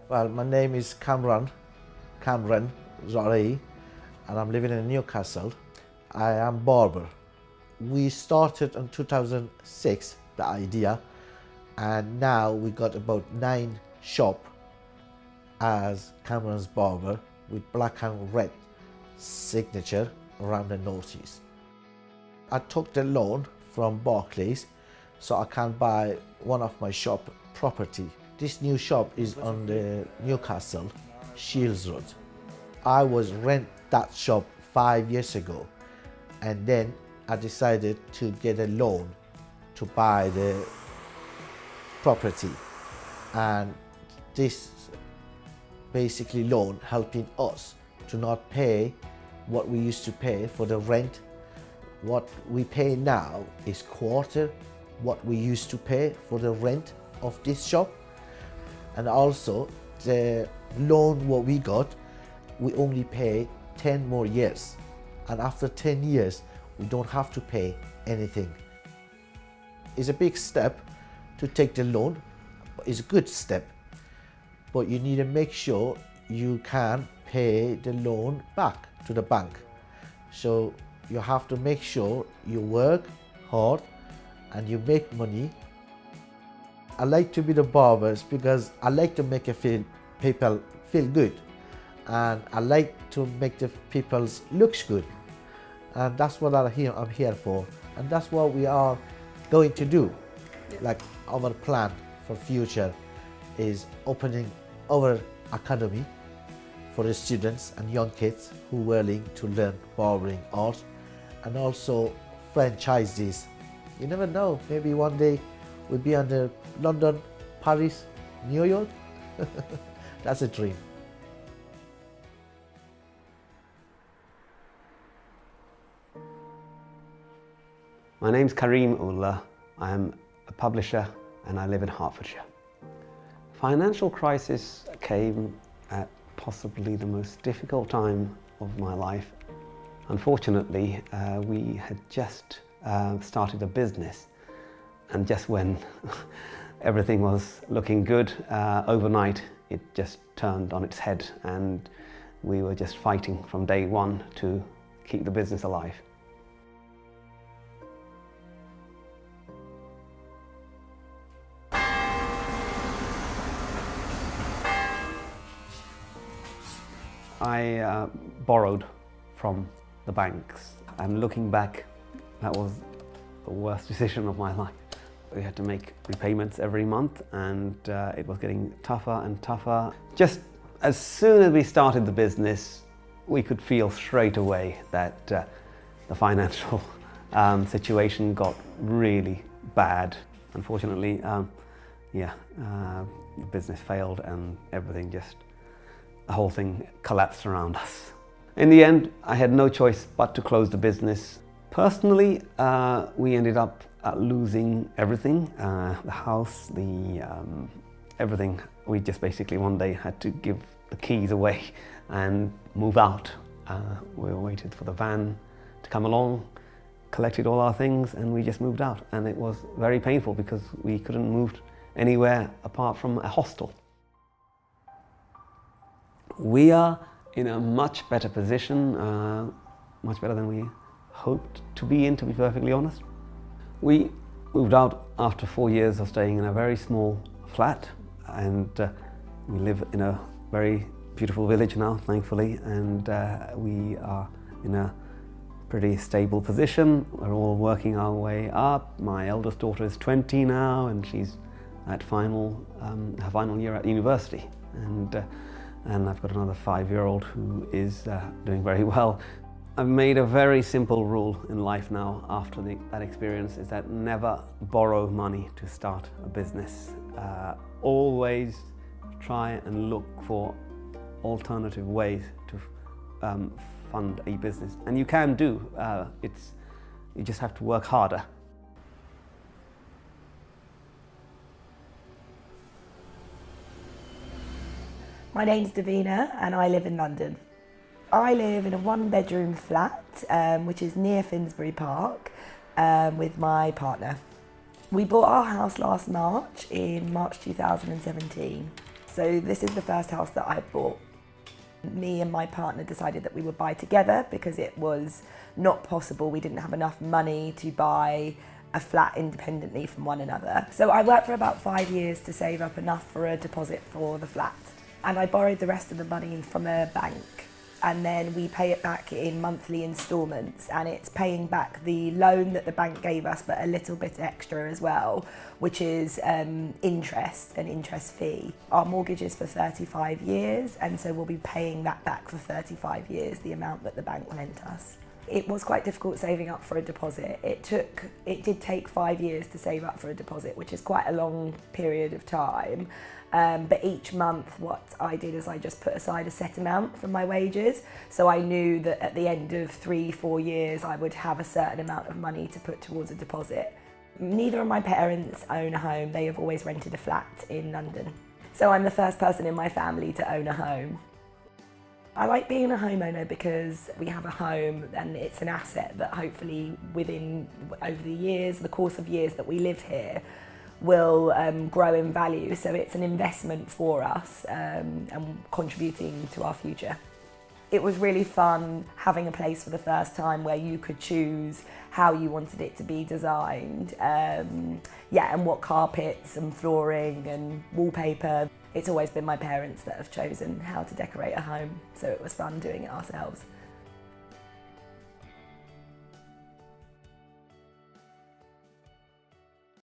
Well, my name is Kamran, Zari, and I'm living in Newcastle. I am barber. We started in 2006, the idea, and now we got about 9 shops as Kamran's barber with black and red signature around the northeast. I took the loan from Barclays so I can buy one of my shop property. This new shop is on the Newcastle Shields Road. I was rent that shop 5 years ago, and then I decided to get a loan to buy the property, and this basically loan helping us to not pay what we used to pay for the rent. What we pay now is quarter what we used to pay for the rent of this shop. And also the loan what we got, we only pay 10 more years, and after 10 years we don't have to pay anything. It's a big step to take the loan, it's a good step, but you need to make sure you can pay the loan back to the bank. So you have to make sure you work hard and you make money. I like to be the barbers because I like to make people feel good, and I like to make the people's looks good, and that's what I'm here for, and that's what we are going to do. Like our plan for future is opening our academy for the students and young kids who are willing to learn barbering art, and also franchises. You never know, maybe one day we'll be under London, Paris, New York. That's a dream. My name's Karim. I am a publisher and I live in Hertfordshire. Financial crisis came at possibly the most difficult time of my life. Unfortunately, we had just started a business, and just when everything was looking good, overnight it just turned on its head, and we were just fighting from day one to keep the business alive. I borrowed from the banks, and looking back, that was the worst decision of my life. We had to make repayments every month, and it was getting tougher and tougher. Just as soon as we started the business, we could feel straight away that the financial situation got really bad. Unfortunately, the business failed, and the whole thing collapsed around us. In the end, I had no choice but to close the business. Personally, we ended up losing everything, the house, everything. We just basically one day had to give the keys away and move out. We waited for the van to come along, collected all our things, and we just moved out. And it was very painful because we couldn't move anywhere apart from a hostel. We are in a much better position, much better than we hoped to be in, to be perfectly honest. We moved out after 4 years of staying in a very small flat, and we live in a very beautiful village now, thankfully, and we are in a pretty stable position. We're all working our way up. My eldest daughter is 20 now, and she's at her final year at university, and I've got another 5-year-old who is doing very well. I've made a very simple rule in life now after that experience, is that never borrow money to start a business. Always try and look for alternative ways to fund a business. And you can do, you just have to work harder. My name's Davina and I live in London. I live in a 1-bedroom flat which is near Finsbury Park with my partner. We bought our house last March, in March 2017. So this is the first house that I've bought. Me and my partner decided that we would buy together because it was not possible. We didn't have enough money to buy a flat independently from one another. So I worked for about 5 years to save up enough for a deposit for the flat. And I borrowed the rest of the money from a bank. And then we pay it back in monthly instalments, and it's paying back the loan that the bank gave us, but a little bit extra as well, which is interest, an interest fee. Our mortgage is for 35 years, and so we'll be paying that back for 35 years, the amount that the bank lent us. It was quite difficult saving up for a deposit. It did take 5 years to save up for a deposit, which is quite a long period of time. But each month what I did is I just put aside a set amount from my wages. So I knew that at the end of 3-4 years I would have a certain amount of money to put towards a deposit. Neither of my parents own a home. They have always rented a flat in London. So I'm the first person in my family to own a home. I like being a homeowner because we have a home and it's an asset that hopefully over the course of years that we live here, will grow in value. So it's an investment for us and contributing to our future. It was really fun having a place for the first time where you could choose how you wanted it to be designed. And what carpets and flooring and wallpaper. It's always been my parents that have chosen how to decorate a home, so it was fun doing it ourselves.